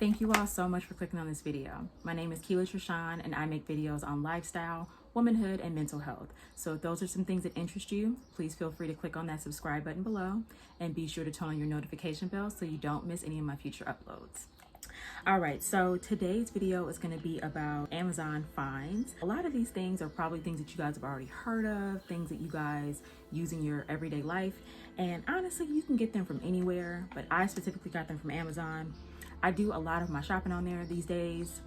Thank you all so much for clicking on this video. My name is Keela Trishan and I make videos on lifestyle, womanhood, and mental health. So if those are some things that interest you, please feel free to click on that subscribe button below and be sure to turn on your notification bell so you don't miss any of my future uploads. All right, so today's video is going to be about Amazon finds. A lot of these things are probably things that you guys have already heard of, things that you guys use in your everyday life. And honestly, you can get them from anywhere, but I specifically got them from Amazon. I do a lot of my shopping on there these days.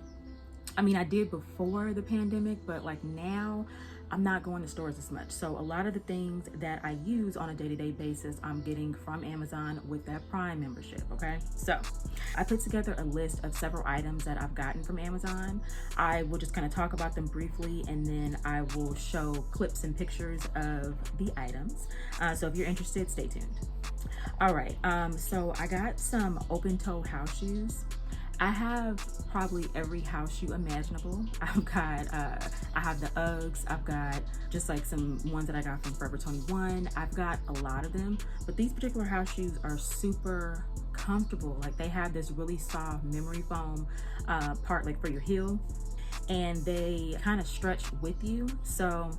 I mean, I did before the pandemic, but like now I'm not going to stores as much. So a lot of the things that I use on a day-to-day basis, I'm getting from Amazon with that Prime membership, okay? So I put together a list of several items that I've gotten from Amazon. I will just kind of talk about them briefly, and then I will show clips and pictures of the items. So if you're interested, stay tuned. All right, so I got some open-toe house shoes. I have probably every house shoe imaginable. I've got, I have the Uggs. I've got just like some ones that I got from Forever 21. I've got a lot of them, but these particular house shoes are super comfortable. Like they have this really soft memory foam part like for your heel, and they kind of stretch with you. So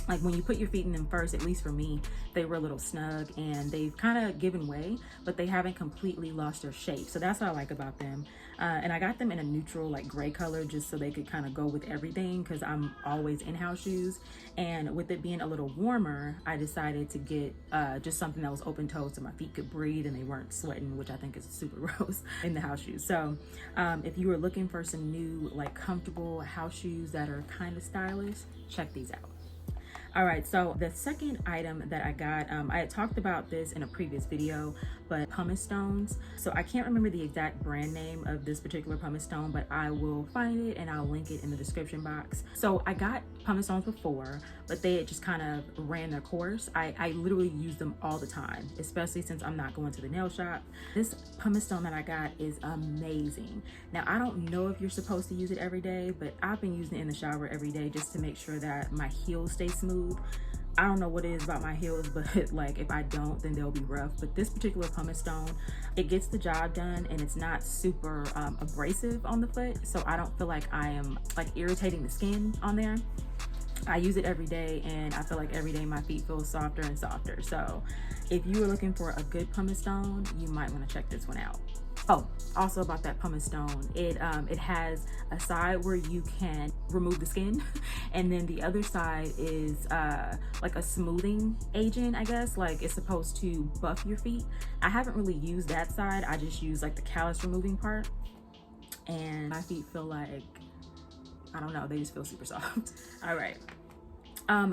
like when you put your feet in them first, at least for me, they were a little snug and they've kind of given way, but they haven't completely lost their shape. So that's what I like about them. And I got them in a neutral like gray color just so they could kind of go with everything because I'm always in house shoes. And with it being a little warmer, I decided to get just something that was open toed so my feet could breathe and they weren't sweating, which I think is super gross in the house shoes. So if you were looking for some new like comfortable house shoes that are kind of stylish, check these out. All right, so the second item that I got, I had talked about this in a previous video, but pumice stones. So I can't remember the exact brand name of this particular pumice stone, but I will find it and I'll link it in the description box. So I got pumice stones before, but they had just kind of ran their course. I literally use them all the time, especially since I'm not going to the nail shop. This pumice stone that I got is amazing. Now, I don't know if you're supposed to use it every day, but I've been using it in the shower every day just to make sure that my heels stay smooth. I don't know what it is about my heels, but like if I don't, then they'll be rough. But this particular pumice stone, it gets the job done and it's not super abrasive on the foot. So I don't feel like I am like irritating the skin on there. I use it every day and I feel like every day my feet feel softer and softer. So if you are looking for a good pumice stone, you might want to check this one out. Oh, also about that pumice stone, it has a side where you can remove the skin, and then the other side is like a smoothing agent, I guess. Like it's supposed to buff your feet. I haven't really used that side. I just use like the callus removing part, and my feet feel like, I don't know, they just feel super soft. All right.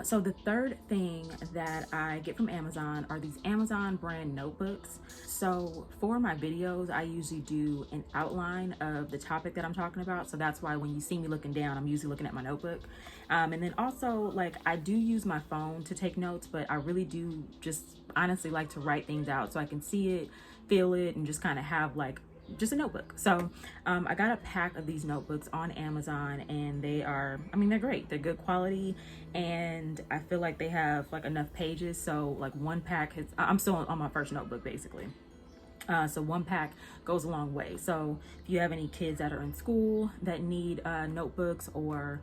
So the third thing that I get from Amazon are these Amazon brand notebooks. So for my videos, I usually do an outline of the topic that I'm talking about. So that's why when you see me looking down, I'm usually looking at my notebook. And then also like I do use my phone to take notes, but I really do just honestly like to write things out so I can see it, feel it, and just kind of have like just a notebook. So I got a pack of these notebooks on Amazon and they are, I mean, they're great. They're good quality and I feel like they have like enough pages. So like one pack has, I'm still on my first notebook basically. So one pack goes a long way. So if you have any kids that are in school that need notebooks, or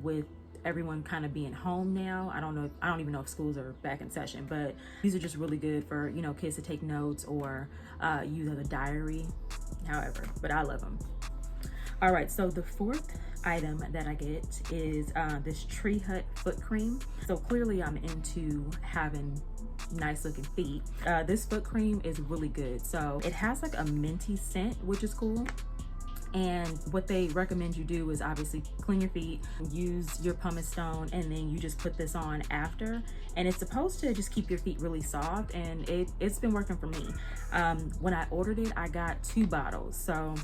with everyone kind of being home now, I don't even know if schools are back in session, but these are just really good for, you know, kids to take notes or use as a diary, however, but I love them. All right, so the fourth item that I get is this Tree Hut foot cream. So clearly I'm into having nice looking feet. This foot cream is really good. So it has like a minty scent, which is cool. And what they recommend you do is obviously clean your feet, use your pumice stone, and then you just put this on after. And it's supposed to just keep your feet really soft, and it's been working for me. When I ordered it, I got 2 bottles. So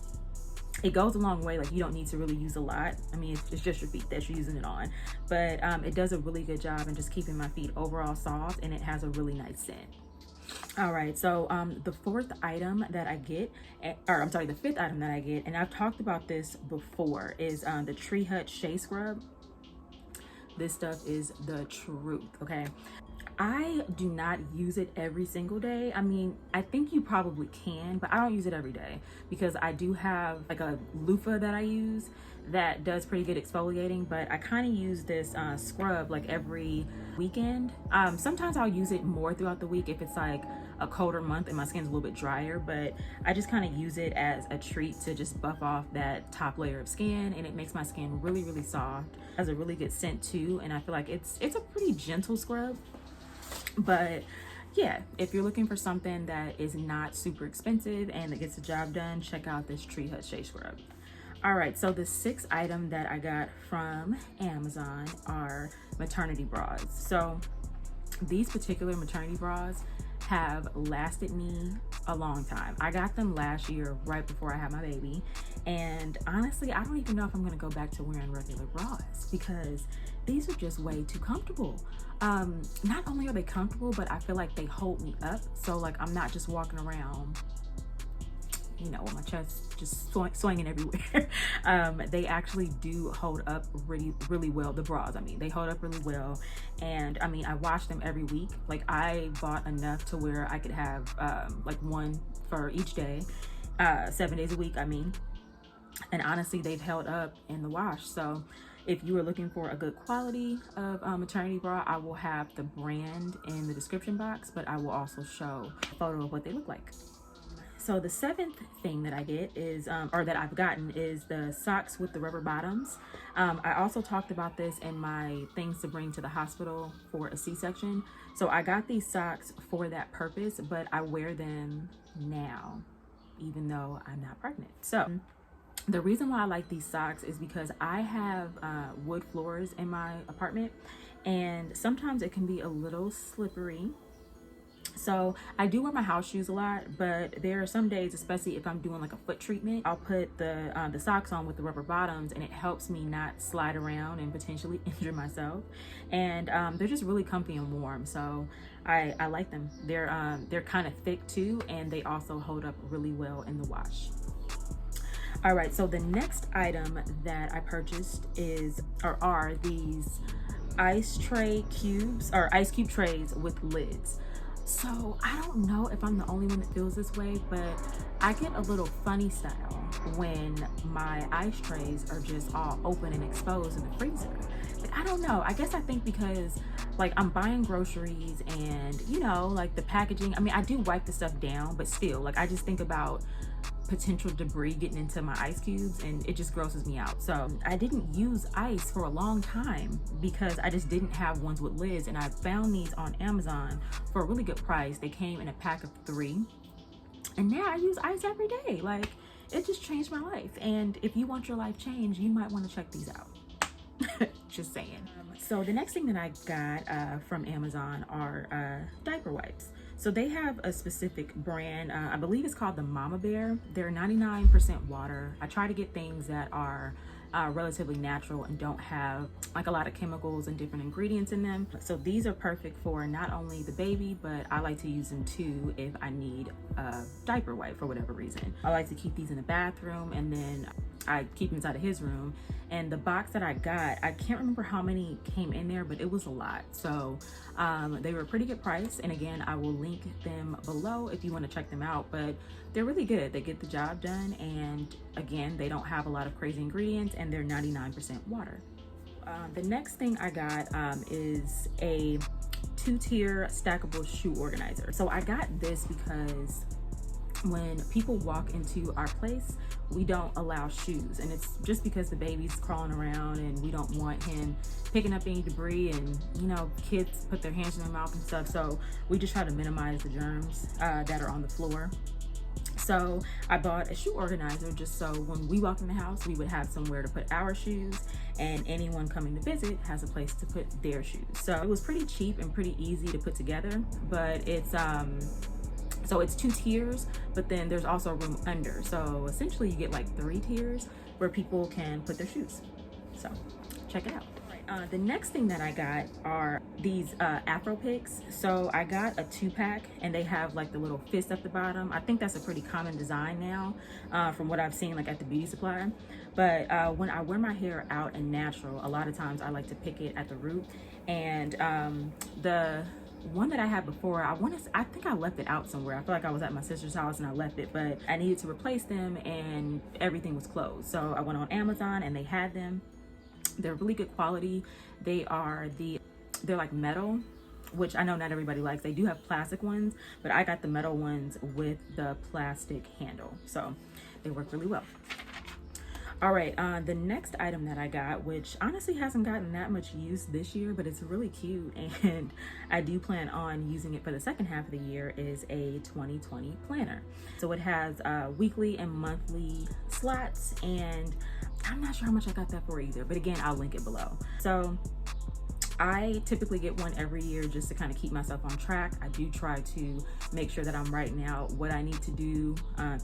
it goes a long way. Like you don't need to really use a lot. I mean, it's just your feet that you're using it on. But it does a really good job in just keeping my feet overall soft, and it has a really nice scent. All right, so the fourth item that I get, or I'm sorry, the fifth item that I get, and I've talked about this before, is the Tree Hut Shea Scrub. This stuff is the truth, okay? I do not use it every single day. I mean, I think you probably can, but I don't use it every day because I do have like a loofah that I use that does pretty good exfoliating, but I kind of use this scrub like every weekend. Sometimes I'll use it more throughout the week if it's like a colder month and my skin's a little bit drier, but I just kind of use it as a treat to just buff off that top layer of skin, and it makes my skin really, really soft. It has a really good scent too, and I feel like it's a pretty gentle scrub. But yeah, if you're looking for something that is not super expensive and that gets the job done, check out this Tree Hut Shea Scrub. All right, so the sixth item that I got from Amazon are maternity bras. So these particular maternity bras have lasted me a long time. I got them last year right before I had my baby, and honestly I don't even know if I'm gonna go back to wearing regular bras because these are just way too comfortable. Not only are they comfortable, but I feel like they hold me up, so like I'm not just walking around, you know, with my chest just swinging everywhere. They actually do hold up really well. The bras, I mean, they hold up really well. And I mean, I wash them every week. Like I bought enough to where I could have like one for each day, 7 days a week, I mean. And honestly, they've held up in the wash. So if you are looking for a good quality of maternity bra, I will have the brand in the description box, but I will also show a photo of what they look like. So the seventh thing that I get is, or that I've gotten, is the socks with the rubber bottoms. I also talked about this in my things to bring to the hospital for a C-section. So I got these socks for that purpose, but I wear them now, even though I'm not pregnant. So the reason why I like these socks is because I have wood floors in my apartment, and sometimes it can be a little slippery. So I do wear my house shoes a lot, but there are some days, especially if I'm doing like a foot treatment, I'll put the socks on with the rubber bottoms, and it helps me not slide around and potentially injure myself. And they're just really comfy and warm, so I like them. They're kind of thick too, and they also hold up really well in the wash. All right, so the next item that I purchased are these ice tray cubes, or ice cube trays with lids. So I don't know if I'm the only one that feels this way, but I get a little funny style when my ice trays are just all open and exposed in the freezer. Like, I don't know, I guess I think because like I'm buying groceries and, you know, like the packaging, I mean, I do wipe the stuff down, but still, like I just think about potential debris getting into my ice cubes, and it just grosses me out. So I didn't use ice for a long time because I just didn't have ones with lids, and I found these on Amazon for a really good price. They came in a pack of 3, and now I use ice every day. Like, it just changed my life. And if you want your life changed, you might want to check these out. Just saying. So the next thing that I got from Amazon are diaper wipes. So they have a specific brand, I believe it's called the Mama Bear. They're 99% water. I try to get things that are relatively natural and don't have like a lot of chemicals and different ingredients in them. So these are perfect for not only the baby, but I like to use them too if I need a diaper wipe for whatever reason. I like to keep these in the bathroom, and then I keep them inside of his room. And the box that I got, I can't remember how many came in there, but it was a lot. So they were a pretty good price. And again, I will link them below if you want to check them out, but they're really good. They get the job done. And again, they don't have a lot of crazy ingredients, and they're 99% water. The next thing I got is a 2-tier stackable shoe organizer. So I got this because when people walk into our place, we don't allow shoes, and it's just because the baby's crawling around and we don't want him picking up any debris, and you know, kids put their hands in their mouth and stuff, so we just try to minimize the germs that are on the floor. So I bought a shoe organizer just so when we walk in the house, we would have somewhere to put our shoes, and anyone coming to visit has a place to put their shoes. So it was pretty cheap and pretty easy to put together, but it's so it's 2 tiers, but then there's also room under. So essentially you get like 3 tiers where people can put their shoes. So check it out. The next thing that I got are these Afro piks. So I got a 2-pack, and they have like the little fist at the bottom. I think that's a pretty common design now from what I've seen like at the beauty supply. But when I wear my hair out and natural, a lot of times I like to pick it at the root. And the one that I had before, I think I left it out somewhere. I feel like I was at my sister's house and I left it, but I needed to replace them and everything was closed. So I went on Amazon and they had them. They're really good quality. They're like metal, which I know not everybody likes. They do have plastic ones, but I got the metal ones with the plastic handle. So they work really well. All right, the next item that I got, which honestly hasn't gotten that much use this year, but it's really cute and I do plan on using it for the second half of the year, is a 2020 planner. So it has weekly and monthly slots, and I'm not sure how much I got that for either, but again, I'll link it below. So I typically get one every year just to kind of keep myself on track. I do try to make sure that I'm writing out what I need to do,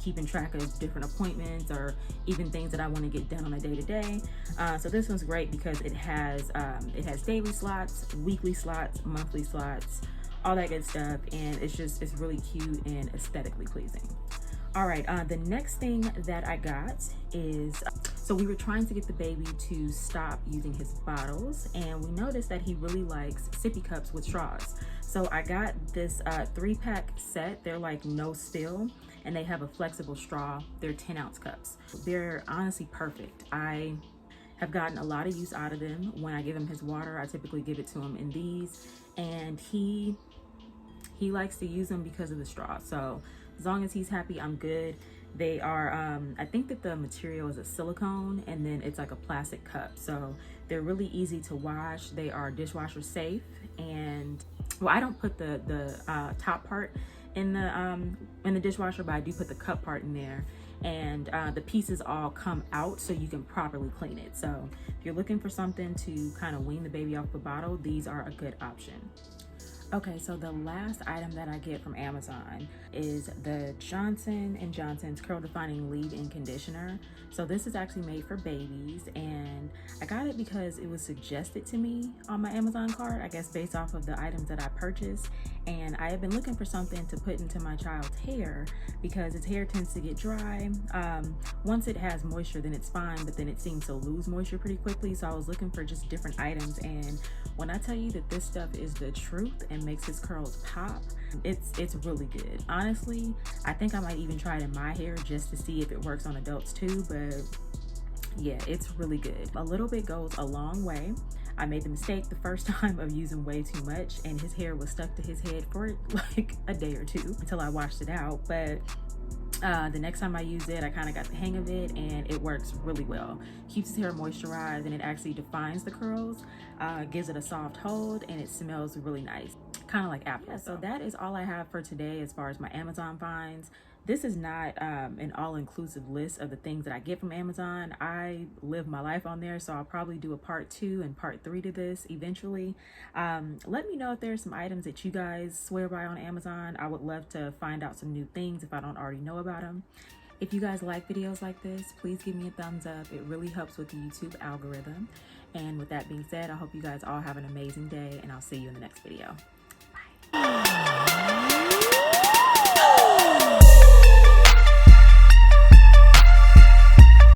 keeping track of different appointments or even things that I want to get done on a day-to-day. So this one's great because it has daily slots, weekly slots, monthly slots, all that good stuff, and it's really cute and aesthetically pleasing. All right, the next thing that I got is, so we were trying to get the baby to stop using his bottles, and we noticed that he really likes Sippy Cups with straws. So I got this 3-pack set. They're like no spill, and they have a flexible straw. They're 10-ounce cups. They're honestly perfect. I have gotten a lot of use out of them. When I give him his water, I typically give it to him in these, and he likes to use them because of the straw. So as long as he's happy, I'm good. They are, I think that the material is a silicone, and then it's like a plastic cup. So they're really easy to wash. They are dishwasher safe. And well, I don't put the top part in the dishwasher, but I do put the cup part in there. And the pieces all come out so you can properly clean it. So if you're looking for something to kind of wean the baby off the bottle, these are a good option. Okay, so the last item that I get from Amazon is the Johnson & Johnson's Curl Defining Leave-In Conditioner. So this is actually made for babies, and I got it because it was suggested to me on my Amazon cart, I guess based off of the items that I purchased. And I have been looking for something to put into my child's hair because his hair tends to get dry. Once it has moisture, then it's fine, but then it seems to lose moisture pretty quickly. So I was looking for just different items, and when I tell you that this stuff is the truth and makes his curls pop, it's really good. Honestly, I think I might even try it in my hair just to see if it works on adults too, but yeah, it's really good. A little bit goes a long way. I made the mistake the first time of using way too much, and his hair was stuck to his head for like a day or two until I washed it out. But the next time I used it, I kind of got the hang of it, and it works really well. Keeps his hair moisturized, and it actually defines the curls, gives it a soft hold, and it smells really nice, kind of like Afro. Yeah, so that is all I have for today as far as my Amazon finds. This is not an all-inclusive list of the things that I get from Amazon. I live my life on there, so I'll probably do a part 2 and part 3 to this eventually. Let me know if there's some items that you guys swear by on Amazon. I would love to find out some new things if I don't already know about them. If you guys like videos like this, please give me a thumbs up. It really helps with the YouTube algorithm. And with that being said, I hope you guys all have an amazing day, and I'll see you in the next video. Bye.